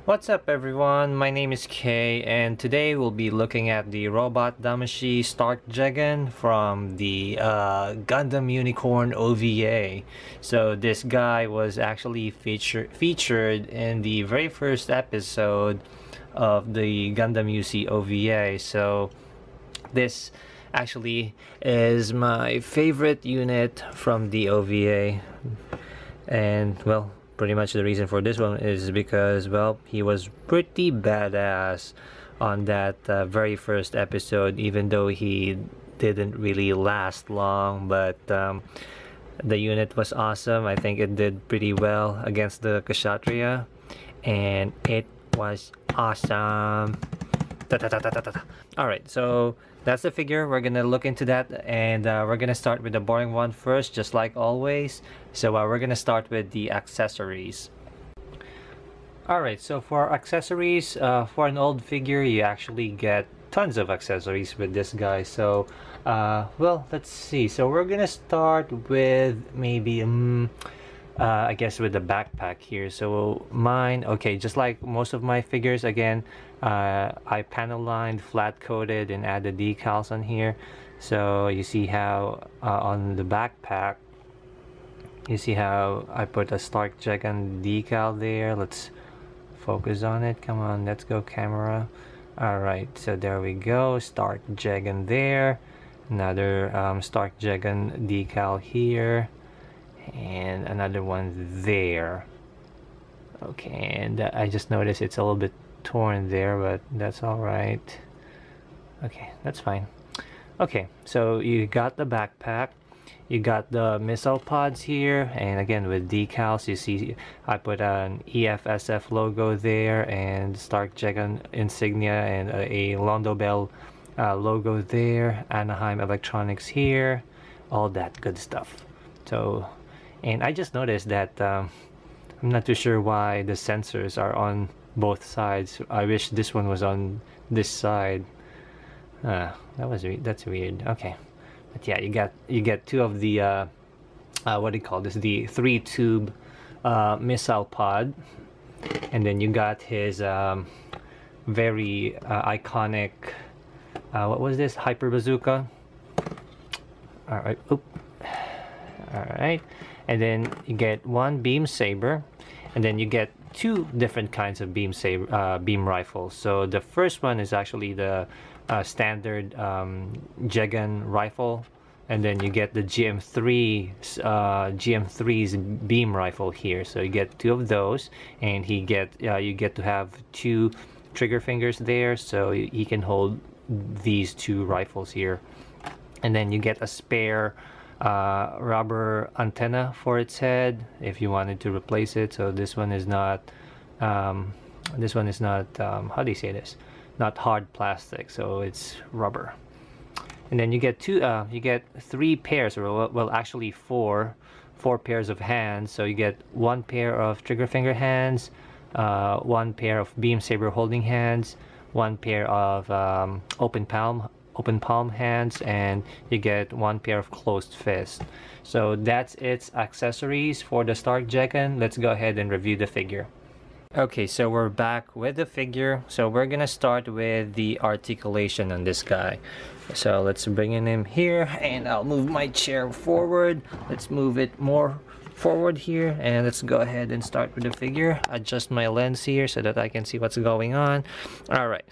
What's up everyone, my name is Kay and today we'll be looking at the robot Damashii Stark Jegan from the Gundam Unicorn OVA. So this guy was actually featured in the very first episode of the Gundam UC OVA. So this actually is my favorite unit from the OVA, and well, pretty much the reason for this one is because, well, he was pretty badass on that very first episode, even though he didn't really last long. But the unit was awesome. I think it did pretty well against the Kshatriya, and it was awesome. Alright, so that's the figure. We're gonna look into that, and we're gonna start with the boring one first, just like always. So we're gonna start with the accessories. Alright, so for accessories, for an old figure, you actually get tons of accessories with this guy. So well, let's see. So we're gonna start with maybe I guess with the backpack here. So mine, okay, just like most of my figures, again, I panel lined, flat coated, and added decals on here. So you see how on the backpack, you see how I put a Stark Jegan decal there. Let's focus on it. Come on, let's go camera. Alright, so there we go, Stark Jegan there. Another Stark Jegan decal here, and another one there. Okay, and I just noticed it's a little bit torn there, but that's all right. Okay, that's fine. Okay, so you got the backpack, you got the missile pods here, and again with decals, you see I put an EFSF logo there, and Stark Jegan insignia, and a Londo Bell logo there, Anaheim Electronics here, all that good stuff. So, and I just noticed that I'm not too sure why the sensors are on both sides. I wish this one was on this side. That's weird. Okay, but yeah, you get two of the what do you call this? The 3-tube missile pod, and then you got his very iconic what was this? Hyper bazooka. All right. Oop. All right. And then you get one beam saber, and then you get two different kinds of beam rifles. So the first one is actually the standard Jegan rifle, and then you get the GM3's beam rifle here. So you get two of those, and you get to have two trigger fingers there, so he can hold these two rifles here. And then you get a spare rubber antenna for its head if you wanted to replace it. So this one is not how do you say this, not hard plastic, so it's rubber. And then you get three pairs, or well actually four pairs of hands. So you get one pair of trigger finger hands, one pair of beam saber holding hands, one pair of open palm hands, and you get one pair of closed fist. So that's its accessories for the Stark Jegan. Let's go ahead and review the figure. Okay, so we're back with the figure. So we're gonna start with the articulation on this guy. So let's bring in him here, and I'll move my chair forward. Let's move it more forward here, and let's go ahead and start with the figure. Adjust my lens here so that I can see what's going on. All right.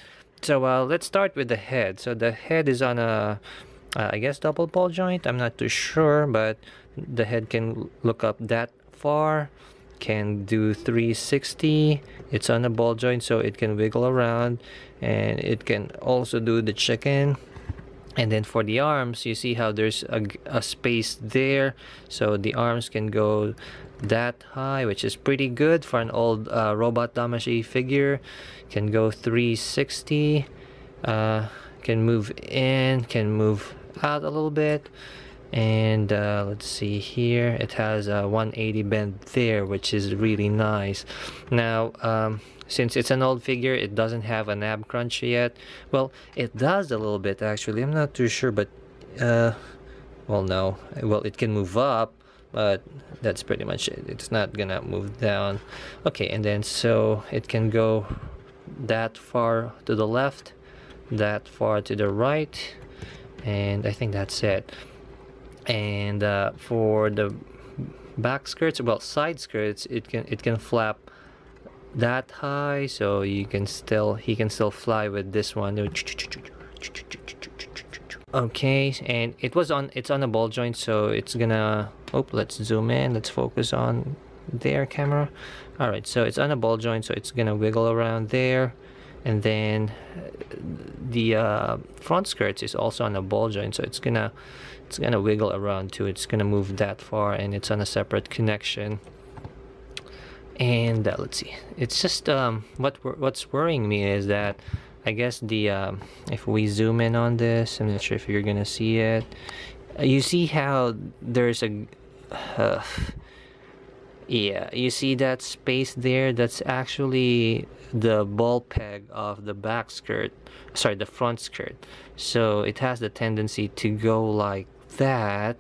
So let's start with the head. So the head is on a, I guess, double ball joint. I'm not too sure, but the head can look up that far, can do 360. It's on a ball joint, so it can wiggle around, and it can also do the chicken. And then for the arms, you see how there's a space there, so the arms can go that high, which is pretty good for an old robot Damashii figure. Can go 360, can move in, can move out a little bit, and let's see here, it has a 180 bend there, which is really nice. Now since it's an old figure, it doesn't have a nab crunch yet. Well, it does a little bit actually, I'm not too sure, but well, no, well, it can move up, but that's pretty much it. It's not gonna move down. Okay, and then so it can go that far to the left, that far to the right, and I think that's it. And for the back skirts, well, side skirts, it can flap that high, so he can still fly with this one. Okay, and it's on a ball joint, so it's gonna, oh, let's zoom in, let's focus on their camera. All right, so it's on a ball joint, so it's gonna wiggle around there. And then the front skirts is also on a ball joint, so it's gonna wiggle around too. It's gonna move that far, and it's on a separate connection. And let's see, it's just what's worrying me is that I guess the if we zoom in on this, I'm not sure if you're gonna see it. You see how there's a yeah, you see that space there? That's actually the ball peg of the back skirt, sorry, the front skirt. So it has the tendency to go like that,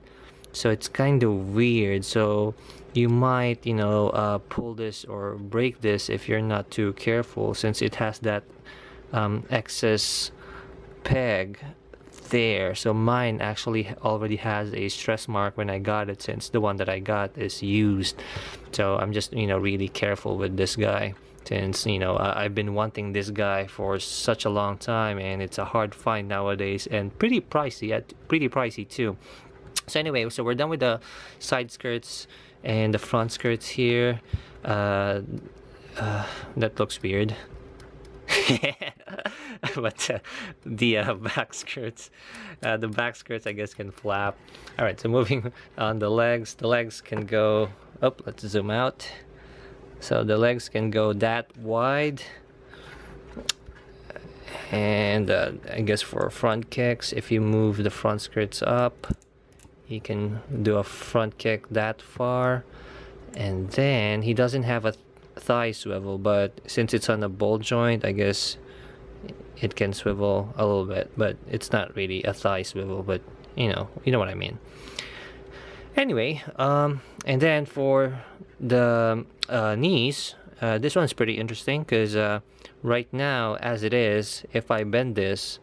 so it's kind of weird. So you might, you know, pull this or break this if you're not too careful, since it has that excess peg there. So mine actually already has a stress mark when I got it, since the one that I got is used. So I'm just, you know, really careful with this guy, since, you know, I've been wanting this guy for such a long time, and it's a hard find nowadays, and pretty pricey too. So anyway, so we're done with the side skirts and the front skirts here. That looks weird. But the back skirts I guess can flap. All right, so moving on, the legs can go up. Let's zoom out. So the legs can go that wide, and I guess for front kicks, if you move the front skirts up, he can do a front kick that far. And then he doesn't have a thigh swivel, but since it's on a ball joint, I guess it can swivel a little bit, but it's not really a thigh swivel, but you know what I mean. Anyway, and then for the knees, this one's pretty interesting, because right now as it is, if I bend this,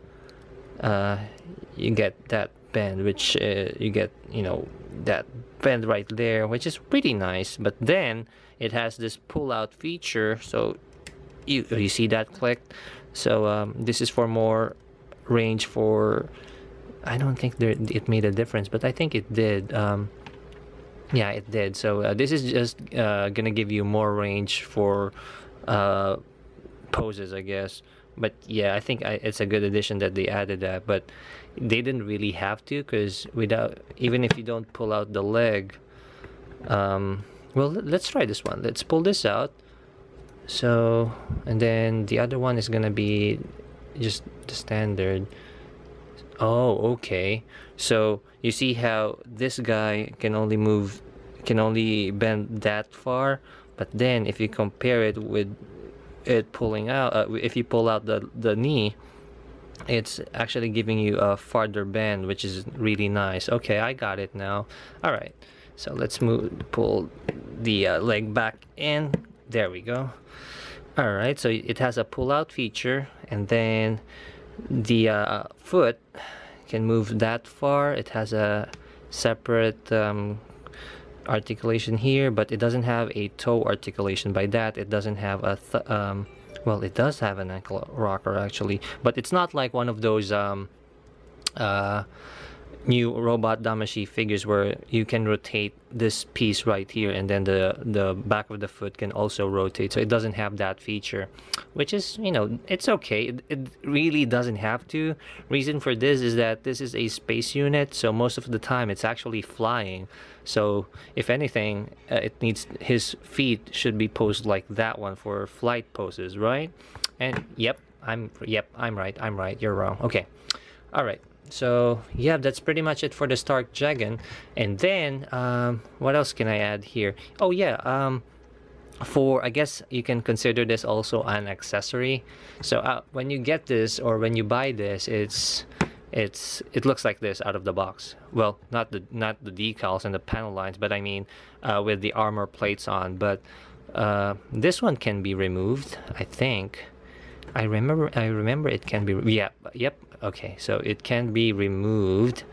you get that bend, which you get, you know, that bend right there, which is pretty nice. But then it has this pull out feature, so you see that clicked. So this is for more range for, I don't think it made a difference, but I think it did. Yeah, it did. So this is just gonna give you more range for poses, I guess. But yeah, I think it's a good addition that they added that, but they didn't really have to, because without, even if you don't pull out the leg, well, let's try this one. Let's pull this out. So, and then the other one is gonna be just the standard. Oh, okay. So you see how this guy can only bend that far, but then if you compare it with it pulling out, if you pull out the knee, it's actually giving you a farther bend, which is really nice. Okay, I got it now. All right, so let's pull the leg back in. There we go. All right, so it has a pull out feature, and then the foot can move that far. It has a separate articulation here, but it doesn't have a toe articulation. By that, it doesn't have a well, it does have an ankle rocker actually, but it's not like one of those new robot Damashii figures where you can rotate this piece right here, and then the back of the foot can also rotate. So it doesn't have that feature, which is, you know, it's okay. It really doesn't have to. Reason for this is that this is a space unit, so most of the time it's actually flying. So if anything, his feet should be posed like that one for flight poses, right? And yep, I'm right. You're wrong. Okay, all right. So yeah, that's pretty much it for the Stark Jegan. And then what else can I add here? Oh yeah, for, I guess you can consider this also an accessory. So when you get this, or when you buy this, it's it looks like this out of the box. Well, not the decals and the panel lines, but I mean with the armor plates on. But this one can be removed, I think. I remember it can be. Yeah, yep. Okay, so it can be removed.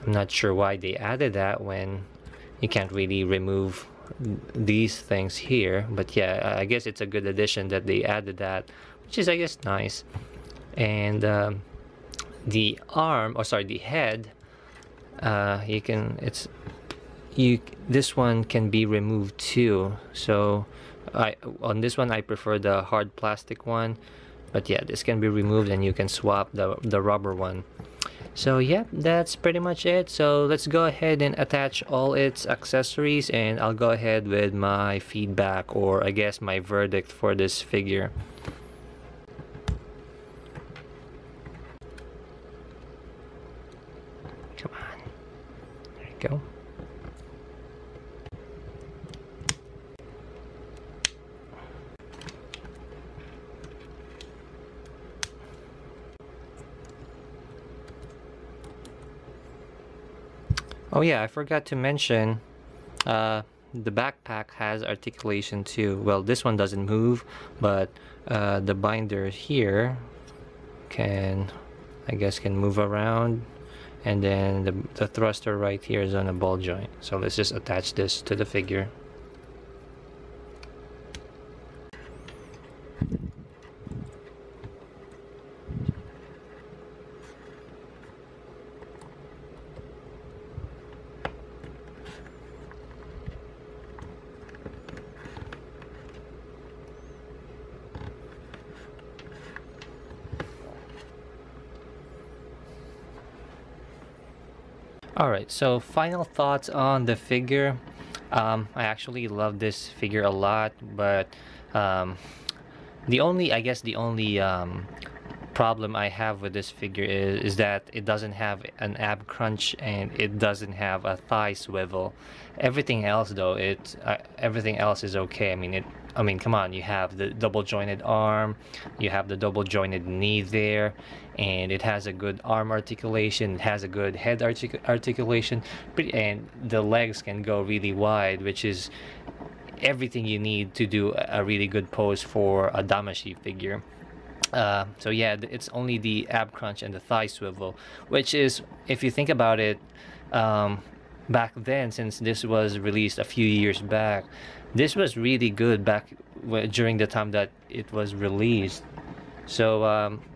I'm not sure why they added that when you can't really remove these things here, but yeah, I guess it's a good addition that they added that, which is, I guess, nice. And the arm, or sorry, the head, this one can be removed too. So on this one I prefer the hard plastic one, but yeah, this can be removed and you can swap the rubber one. So yeah, that's pretty much it. So let's go ahead and attach all its accessories, and I'll go ahead with my feedback, or I guess my verdict for this figure. Come on, there you go. Oh yeah, I forgot to mention, the backpack has articulation too. Well, this one doesn't move, but the binder here can, I guess, can move around, and then the thruster right here is on a ball joint. So let's just attach this to the figure. Alright, so final thoughts on the figure. I actually love this figure a lot, but the only problem I have with this figure is that it doesn't have an ab crunch and it doesn't have a thigh swivel. Everything else though, everything else is okay. I mean, come on, you have the double jointed arm, you have the double jointed knee there, and it has a good arm articulation, it has a good head articulation, and the legs can go really wide, which is everything you need to do a really good pose for a Damashii figure. So yeah, it's only the ab crunch and the thigh swivel, which is, if you think about it, back then, since this was released a few years back, this was really good back during the time that it was released. So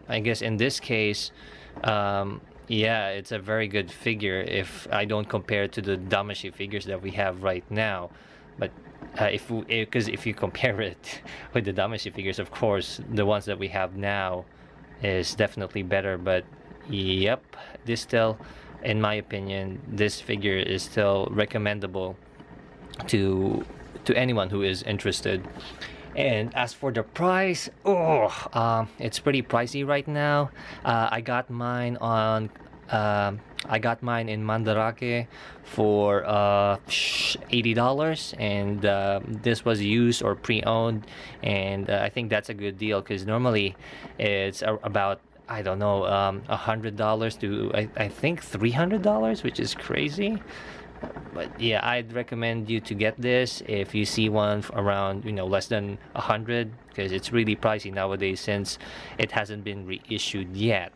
I guess in this case, yeah, it's a very good figure if I don't compare it to the Damashii figures that we have right now. But because if you compare it with the Damashii figures, of course, the ones that we have now is definitely better. But yep, this still, in my opinion, this figure is still recommendable to anyone who is interested. And as for the price, it's pretty pricey right now. I got mine in Mandarake for $80, and this was used or pre-owned, and I think that's a good deal, because normally it's about, I don't know, $100 to I think $300, which is crazy. But yeah, I'd recommend you to get this if you see one around, less than 100, because it's really pricey nowadays since it hasn't been reissued yet.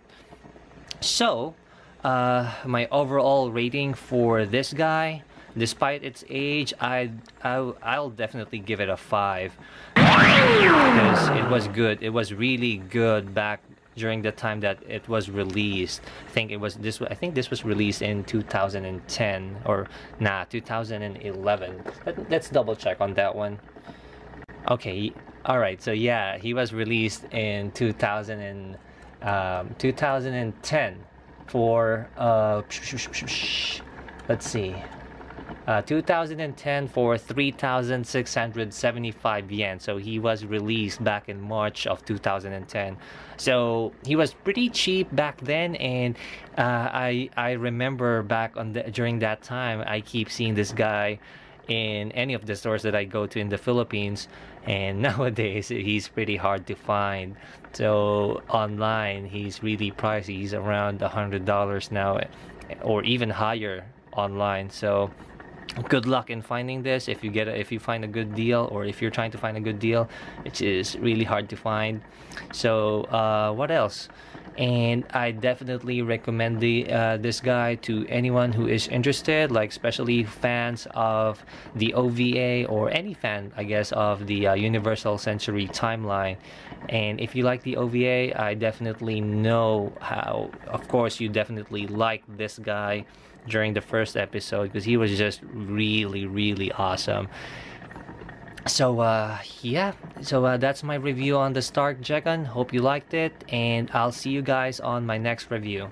So my overall rating for this guy, despite its age, I'll definitely give it a 5, because it was good. It was really good back during the time that it was released. I think this was released in 2010, or 2011. Let's double check on that one. Okay, all right. So yeah, he was released in 2010 for let's see, 2010 for 3,675 yen. So he was released back in March of 2010. So he was pretty cheap back then, and I remember back during that time, I keep seeing this guy in any of the stores that I go to in the Philippines, and nowadays he's pretty hard to find. So online he's really pricey. He's around $100 now, or even higher online. So good luck in finding this. If you find a good deal, or if you're trying to find a good deal, it is really hard to find. So what else? And I definitely recommend this guy to anyone who is interested, like especially fans of the OVA, or any fan, I guess, of the Universal Sensory timeline. And if you like the OVA, I definitely know how, of course, you definitely like this guy during the first episode, because he was just really, really awesome. So yeah, so that's my review on the Stark Jegan. Hope you liked it, and I'll see you guys on my next review.